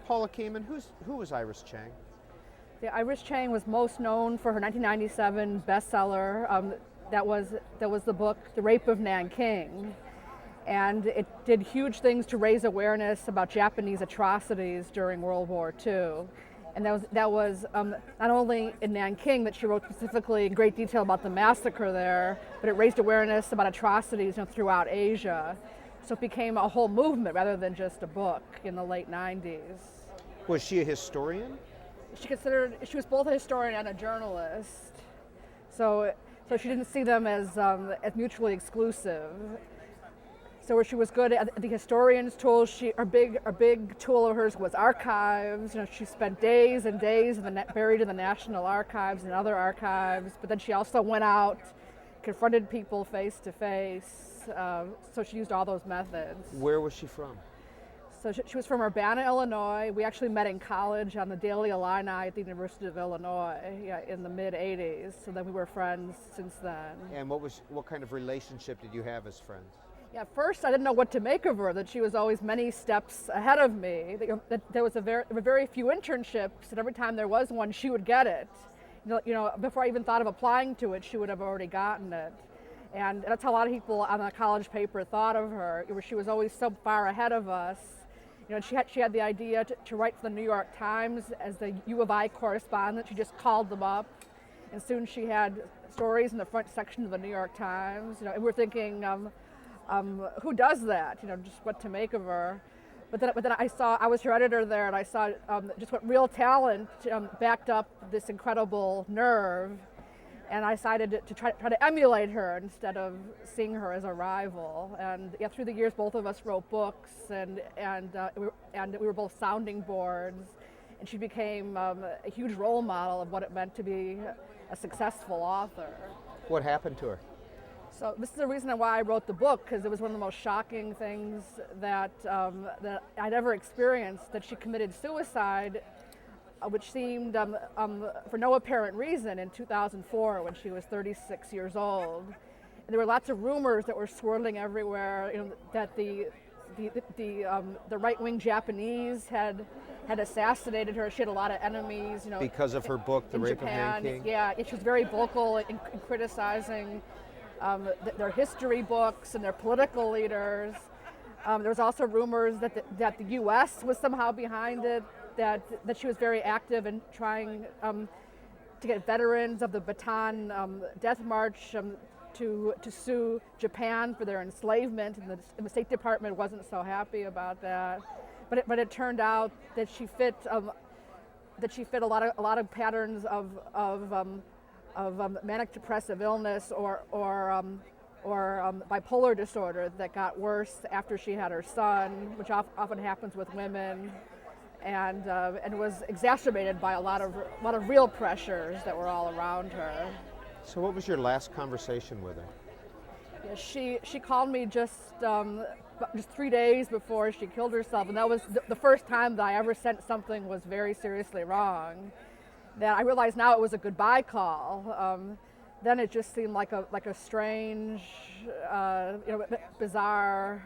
Paula Kamen, who was Iris Chang? Yeah, Iris Chang was most known for her 1997 bestseller. That was the book, The Rape of Nanking. And it did huge things to raise awareness about Japanese atrocities during World War II. And that was not only in Nanking that she wrote specifically in great detail about the massacre there, but it raised awareness about atrocities throughout Asia. So it became a whole movement rather than just a book in the late 90s. Was she a historian? She was both a historian and a journalist. So she didn't see them as mutually exclusive. So where she was good at the historian's tools, her big tool of hers was archives. She spent days and days buried in the National Archives and other archives. But then she also went out, confronted people face to face. So she used all those methods. Where was she from? So she was from Urbana, Illinois. We actually met in college on the Daily Illini at the University of Illinois in the mid-'80s. So then we were friends since then. And what kind of relationship did you have as friends? Yeah, at first I didn't know what to make of her, that she was always many steps ahead of me. That there was very few internships, and every time there was one, she would get it. Before I even thought of applying to it, she would have already gotten it. And that's how a lot of people on the college paper thought of her. She was always so far ahead of us. She had the idea to write for the New York Times as the U of I correspondent. She just called them up, and soon she had stories in the front section of the New York Times. And we're thinking, who does that? Just what to make of her. But then I was her editor there, and I saw just what real talent backed up this incredible nerve. And I decided to try to emulate her instead of seeing her as a rival. And through the years, both of us wrote books, and we were both sounding boards. And she became a huge role model of what it meant to be a successful author. What happened to her? So this is the reason why I wrote the book, because it was one of the most shocking things that I'd ever experienced. That she committed suicide, which seemed for no apparent reason, in 2004 when she was 36 years old. And there were lots of rumors that were swirling everywhere, that the right-wing Japanese had assassinated her. She had a lot of enemies, because of her book, The Rape of Nanking. Yeah, she was very vocal in criticizing their history books and their political leaders. There was also rumors that the U.S. was somehow behind it. That she was very active in trying to get veterans of the Bataan Death March to sue Japan for their enslavement, and the State Department wasn't so happy about that. But it turned out that she fit a lot of patterns of manic depressive illness or bipolar disorder that got worse after she had her son, which often happens with women. And was exacerbated by a lot of real pressures that were all around her. So what was your last conversation with her? Yeah, she called me just 3 days before she killed herself, and that was the first time that I ever sensed something was very seriously wrong. That I realize now it was a goodbye call. Then it just seemed like a strange, bizarre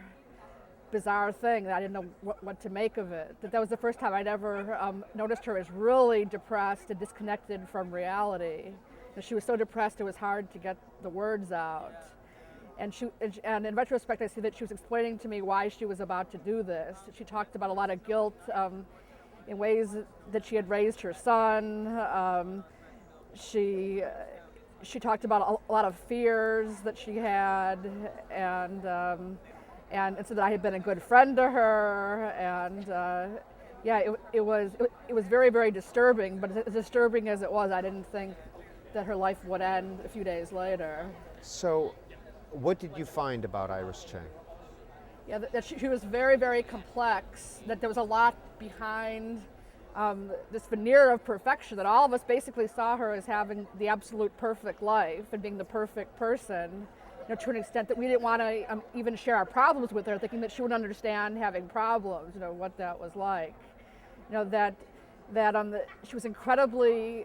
thing that I didn't know what to make of it. That was the first time I'd ever noticed her as really depressed and disconnected from reality. She was so depressed it was hard to get the words out. And in retrospect, I see that she was explaining to me why she was about to do this. She talked about a lot of guilt in ways that she had raised her son. She talked about a lot of fears that she had, and so that I had been a good friend to her, and it was very, very disturbing. But as disturbing as it was, I didn't think that her life would end a few days later. So, what did you find about Iris Chang? Yeah, that she was very, very complex. That there was a lot behind this veneer of perfection. That all of us basically saw her as having the absolute perfect life and being the perfect person. To an extent that we didn't want to even share our problems with her, thinking that she would understand having problems, what that was like. That she was incredibly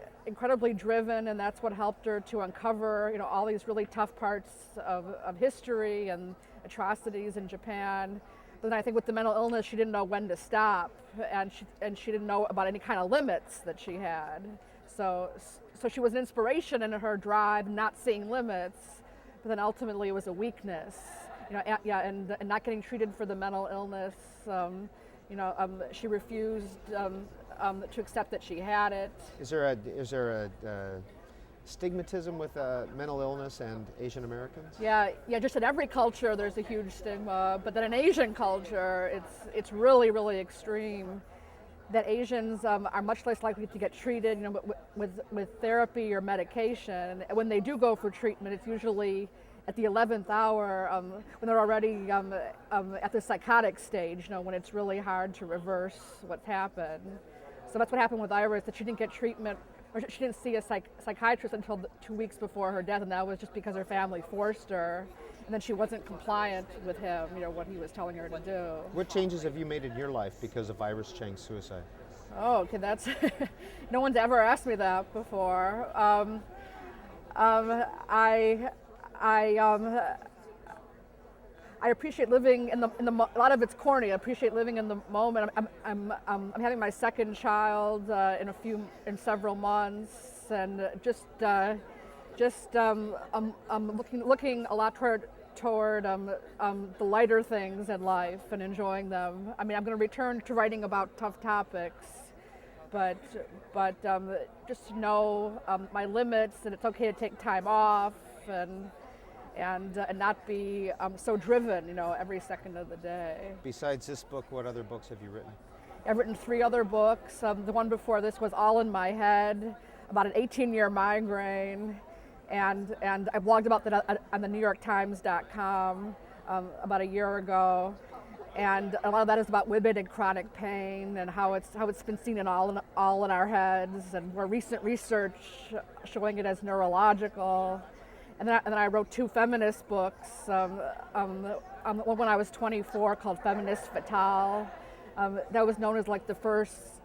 driven, and that's what helped her to uncover, all these really tough parts of history and atrocities in Japan. But then I think with the mental illness, she didn't know when to stop, and she didn't know about any kind of limits that she had. So she was an inspiration in her drive, not seeing limits, but then ultimately it was a weakness. And not getting treated for the mental illness. She refused to accept that she had it. Is there a stigmatism with mental illness and Asian Americans? Yeah. Just in every culture, there's a huge stigma, but then in Asian culture, it's really, really extreme. That Asians are much less likely to get treated, with therapy or medication. And when they do go for treatment, it's usually at the 11th hour, when they're already at the psychotic stage, when it's really hard to reverse what's happened. So that's what happened with Iris, that she didn't get treatment, or she didn't see a psychiatrist until 2 weeks before her death, and that was just because her family forced her, and then she wasn't compliant with him, what he was telling her to do. What changes have you made in your life because of Iris Chang's suicide? Oh, okay, that's, no one's ever asked me that before. I appreciate living in the a lot of it's corny. I appreciate living in the moment. I'm having my second child in several months, and I'm looking a lot toward the lighter things in life and enjoying them. I mean, I'm going to return to writing about tough topics, but just to know my limits, and it's okay to take time off, and not be so driven, every second of the day. Besides this book, what other books have you written? I've written 3 other books. The one before this was All in My Head, about an 18-year migraine, and I blogged about that on the NewYorkTimes.com about a year ago. And a lot of that is about women in chronic pain and how it's been seen in all in our heads, and more recent research showing it as neurological. And then I wrote 2 feminist books. One when I was 24 called Feminist Fatale. That was known as like the first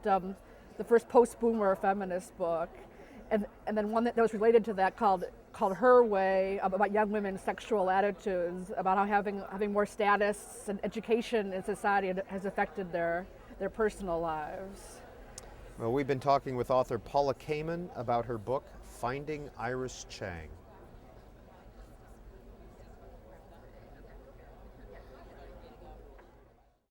post-boomer feminist book. And then one that was related to that called Her Way, about young women's sexual attitudes, about how having more status and education in society has affected their personal lives. Well, we've been talking with author Paula Kamen about her book, Finding Iris Chang.